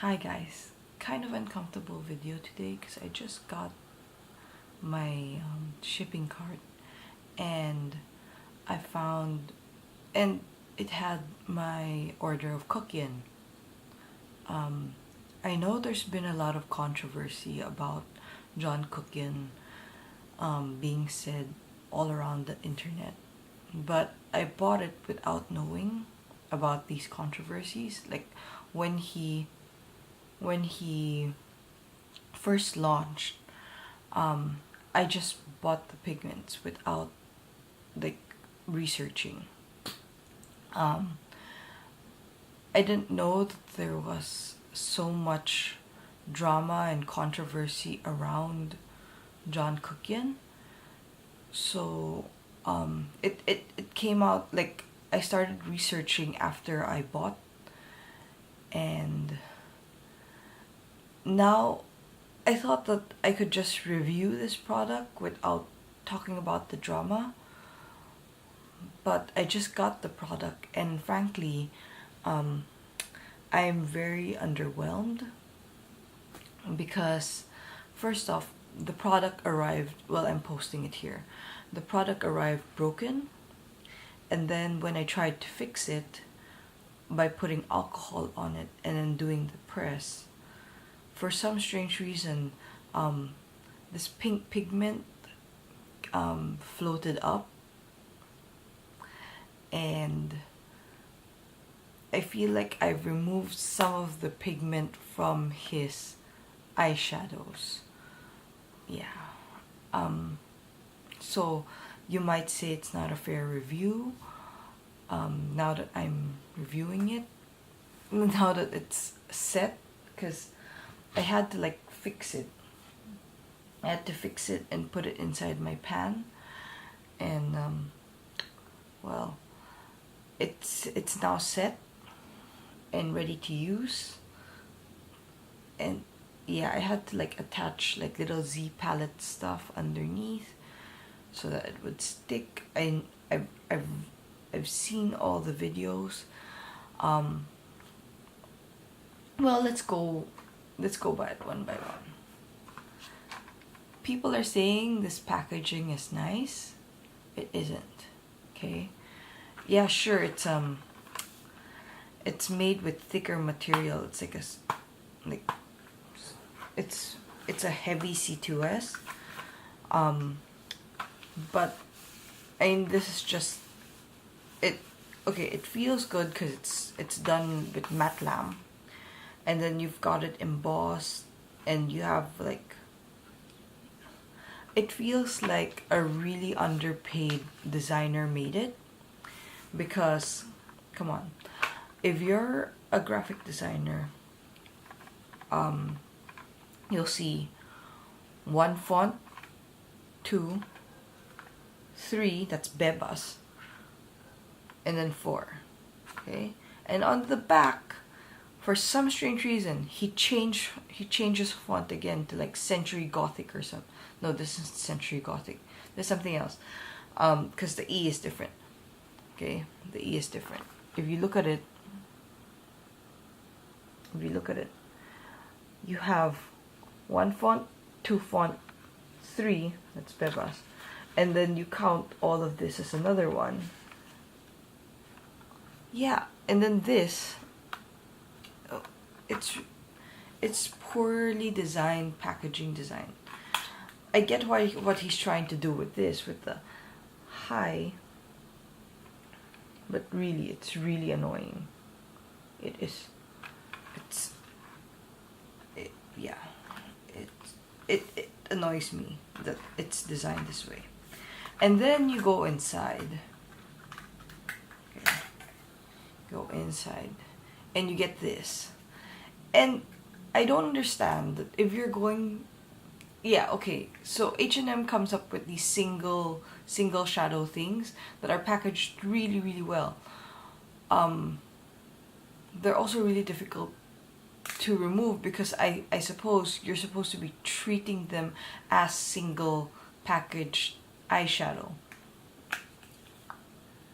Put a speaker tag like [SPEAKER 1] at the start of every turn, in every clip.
[SPEAKER 1] Hi guys, kind of uncomfortable video today because I just got my shipping cart and I found, and it had my order of Kuckian. I know there's been a lot of controversy about John Kuckian being said all around the internet, but I bought it without knowing about these controversies. Like when he first launched, I just bought the pigments without like researching. I didn't know that there was so much drama and controversy around John Kuckian. So it came out, like I started researching after I bought, and now I thought that I could just review this product without talking about the drama, but I just got the product, and frankly, I'm very underwhelmed because, first off, the product arrived, well, I'm posting it here. The product arrived broken, and then when I tried to fix it by putting alcohol on it and then doing the press, for some strange reason, this pink pigment floated up, and I feel like I've removed some of the pigment from his eyeshadows. Yeah. So you might say it's not a fair review. Now that I'm reviewing it, now that it's set, because I had to like fix it. I had to fix it and put it inside my pan, and well, it's now set and ready to use. And yeah, I had to like attach like little Z palette stuff underneath so that it would stick. I've seen all the videos. Well, let's go by it one by one. People are saying this packaging is nice. It isn't. Okay. Yeah, sure. It's made with thicker material. It's like it's a heavy C2S. But I mean, this is just it. Okay, it feels good because it's done with matte lam, and then you've got it embossed, and you have like, it feels like a really underpaid designer made it. Because, come on, if you're a graphic designer, you'll see 1 font, 2, 3, that's Bebas, and then 4, okay? And on the back, for some strange reason, he changes font again to like Century Gothic or something. No, this isn't Century Gothic. There's something else, because the E is different. Okay, the E is different. If you look at it, you have 1 font, 2 font, 3, that's Bebas, and then you count all of this as another one. Yeah, and then this, it's poorly designed packaging design. I get what he's trying to do with this, with the high, but really, it's really annoying. It is. It annoys me that it's designed this way. And then you go inside. Okay. Go inside, and you get this. And I don't understand that if you're going. Yeah, okay. So H&M comes up with these single shadow things that are packaged really, really well. They're also really difficult to remove because I suppose you're supposed to be treating them as single packaged eyeshadow.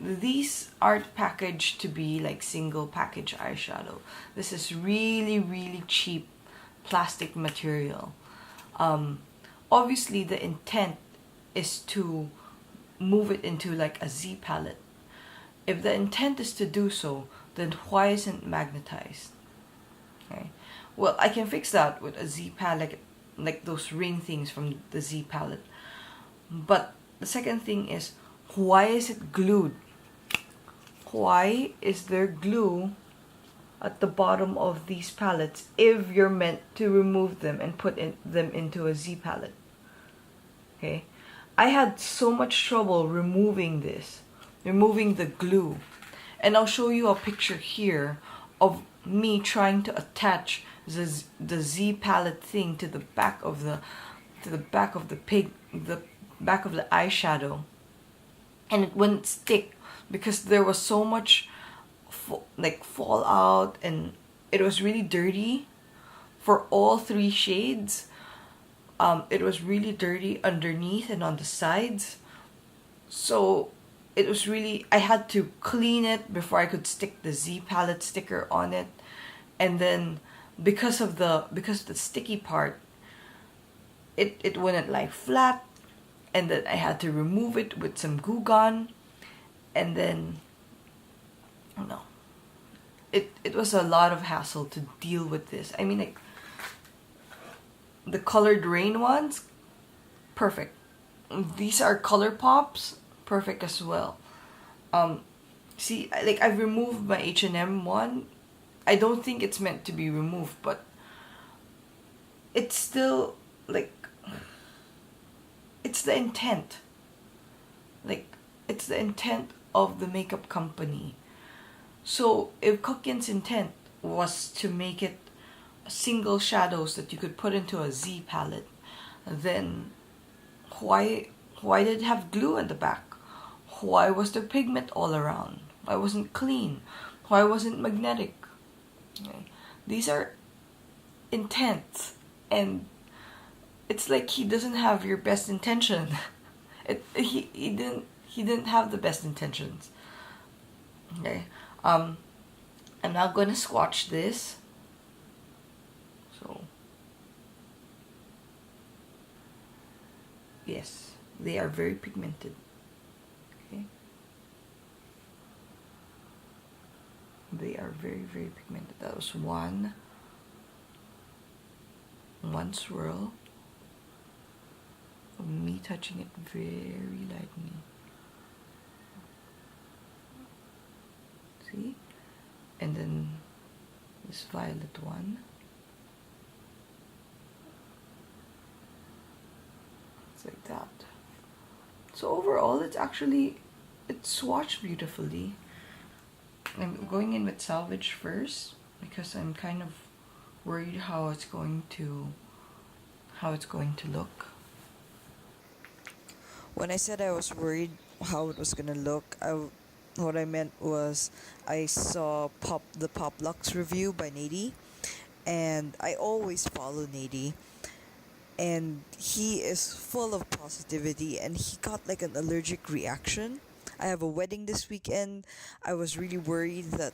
[SPEAKER 1] these aren't packaged to be like single package eyeshadow. This is really, really cheap plastic material. Obviously the intent is to move it into like a Z palette. If the intent is to do so, then why isn't it magnetized? Okay. Well, I can fix that with a Z palette, like those ring things from the Z palette. But the second thing is, why is it glued? Why is there glue at the bottom of these palettes if you're meant to remove them and put them into a Z palette? Okay. I had so much trouble removing the glue. And I'll show you a picture here of me trying to attach the Z palette thing to the back of the back of the eyeshadow, and it wouldn't stick because there was so much fallout, and it was really dirty for all three shades. It was really dirty underneath and on the sides, so it was really, I had to clean it before I could stick the Z palette sticker on it. And then because of the sticky part, it wouldn't lie flat, and then I had to remove it with some glue gun. And then it was a lot of hassle to deal with this. I mean, like, the colored rain ones, perfect. These are color pops, perfect as well. See, like, I've removed my H&M one. I don't think it's meant to be removed, but it's still, like, it's the intent. Like, it's the intent of the makeup company. So if Kuckian's intent was to make it single shadows that you could put into a Z palette, then why did it have glue in the back? Why was there pigment all around? Why wasn't it clean? Why wasn't it magnetic? Okay. These are intents, and it's like he doesn't have your best intention. He didn't have the best intentions. Okay. I'm now gonna swatch this. So yes, they are very pigmented. Okay. They are very, very pigmented. That was one swirl of me touching it very lightly. See? And then this violet one. It's like that. So overall, it's swatched beautifully. I'm going in with Salvage first because I'm kind of worried how it's going to look.
[SPEAKER 2] When I said I was worried how it was gonna look, what I meant was I saw the Pop Lux review by Nady, and I always follow Nady, and he is full of positivity, and he got like an allergic reaction. I have a wedding this weekend. I was really worried that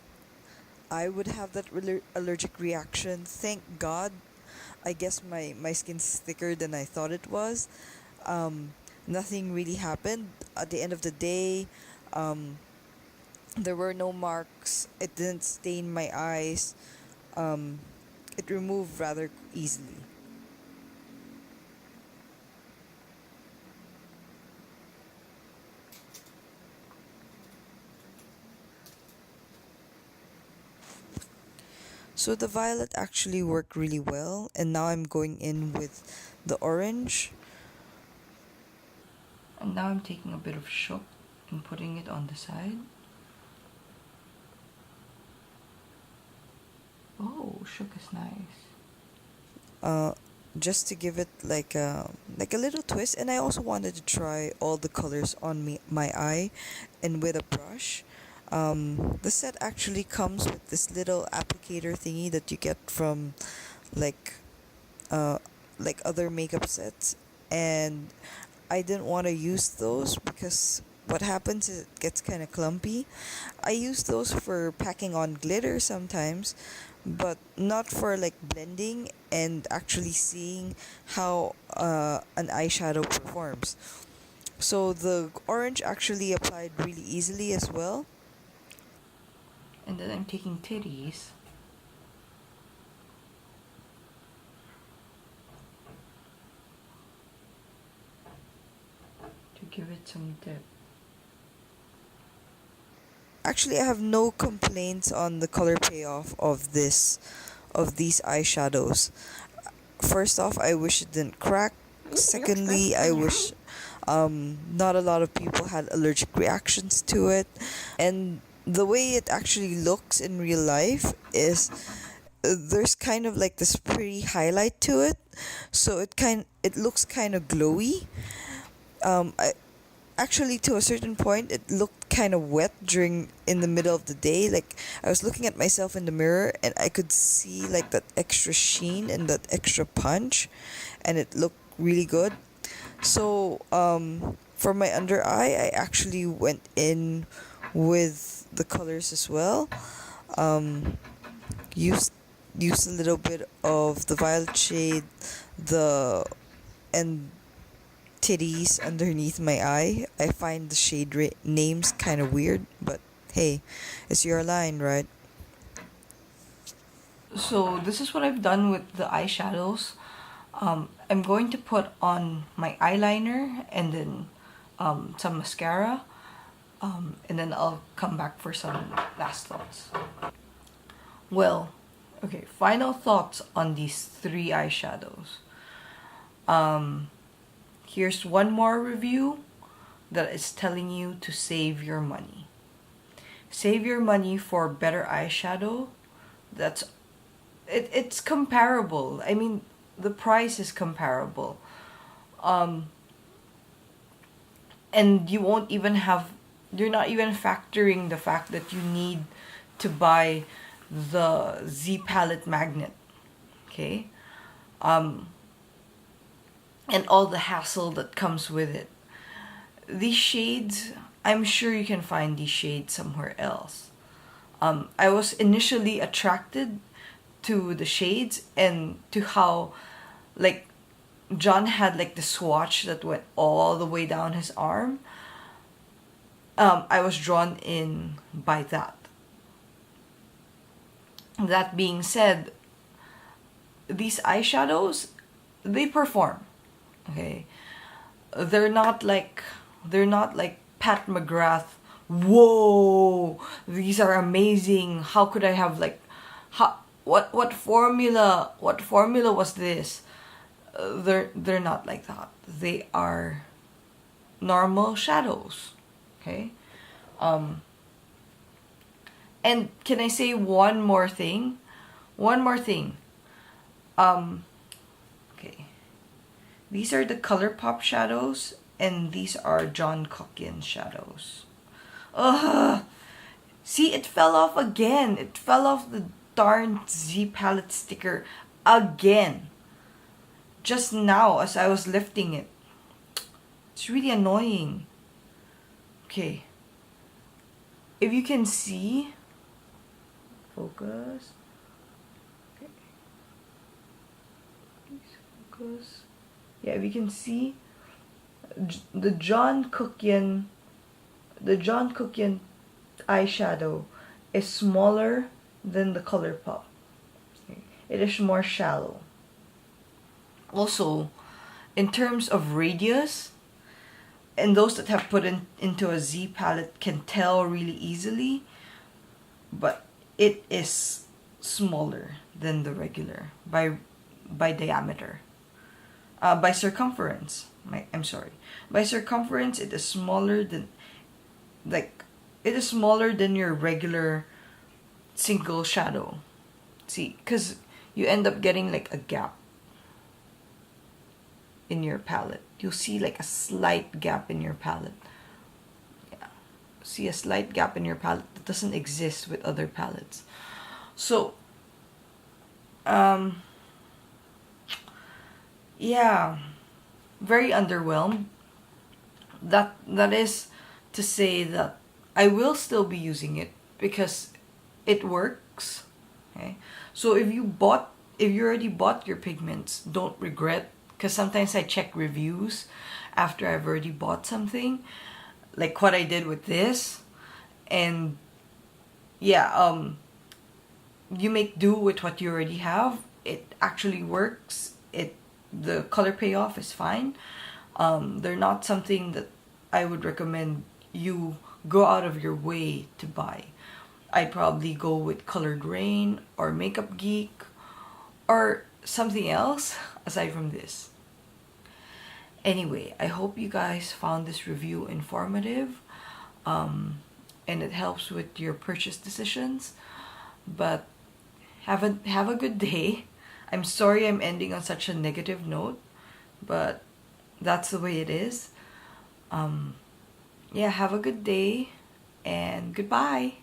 [SPEAKER 2] I would have that allergic reaction. Thank God. I guess my skin's thicker than I thought it was. Nothing really happened. At the end of the day, there were no marks. It didn't stain my eyes. It removed rather easily. So the violet actually worked really well, and now I'm going in with the orange.
[SPEAKER 1] And now I'm taking a bit of Shook and putting it on the side. Oh, Shook is nice.
[SPEAKER 2] Just to give it like a little twist, and I also wanted to try all the colors on my eye, and with a brush. The set actually comes with this little applicator thingy that you get from like other makeup sets, and I didn't want to use those because what happens is it gets kind of clumpy. I use those for packing on glitter sometimes, but not for like blending and actually seeing how an eyeshadow performs. So the orange actually applied really easily as well.
[SPEAKER 1] And then I'm taking titties. To give it some depth.
[SPEAKER 2] Actually, I have no complaints on the color payoff of these eyeshadows. First off, I wish it didn't crack. Secondly, I wish not a lot of people had allergic reactions to it. And the way it actually looks in real life is there's kind of like this pretty highlight to it, so it looks kind of glowy. I actually, to a certain point, it looked kind of wet during in the middle of the day. Like I was looking at myself in the mirror and I could see like that extra sheen and that extra punch, and it looked really good. So for my under eye, I actually went in with the colors as well. Um, used used a little bit of the violet shade, the and titties underneath my eye. I find the shade names kind of weird, but hey, it's your line, right?
[SPEAKER 1] So this is what I've done with the eyeshadows. I'm going to put on my eyeliner and then some mascara, and then I'll come back for some last thoughts. Well, okay, final thoughts on these three eyeshadows. Here's one more review that is telling you to save your money. Save your money for better eyeshadow. It's comparable. I mean, the price is comparable. And you won't even have, you're not even factoring the fact that you need to buy the Z palette magnet. Okay? And all the hassle that comes with it. These shades, I'm sure you can find these shades somewhere else. I was initially attracted to the shades and to how, like, John had like the swatch that went all the way down his arm. I was drawn in by that. That being said, these eyeshadows, they perform. Okay, they're not like Pat McGrath. Whoa, these are amazing. How could I have like, what formula was this? They're not like that. They are normal shadows. Okay. And can I say one more thing? One more thing. Okay. These are the ColourPop shadows, and these are John Kuckian shadows. Ugh! See, it fell off again. It fell off the darn Z palette sticker again. Just now, as I was lifting it. It's really annoying. Okay. If you can see, focus. Okay. Please focus. Yeah, if you can see, the John Kuckian eyeshadow is smaller than the ColourPop. Okay. It is more shallow. Also, in terms of radius, and those that have put into a Z palette can tell really easily, but it is smaller than the regular by diameter. By circumference. By circumference, it is smaller than, like, it is smaller than your regular single shadow. See, because you end up getting like a gap in your palette. You'll see like a slight gap in your palette. Yeah. See a slight gap in your palette that doesn't exist with other palettes. So, yeah, very underwhelmed. That is to say that I will still be using it because it works. Okay, so if you already bought your pigments, don't regret, because sometimes I check reviews after I've already bought something, like what I did with this, and yeah, you make do with what you already have. It actually works. The color payoff is fine. They're not something that I would recommend you go out of your way to buy. I'd probably go with Colored Rain or Makeup Geek or something else aside from this. Anyway, I hope you guys found this review informative, and it helps with your purchase decisions. But have a good day. I'm sorry I'm ending on such a negative note, but that's the way it is. Yeah, have a good day and goodbye.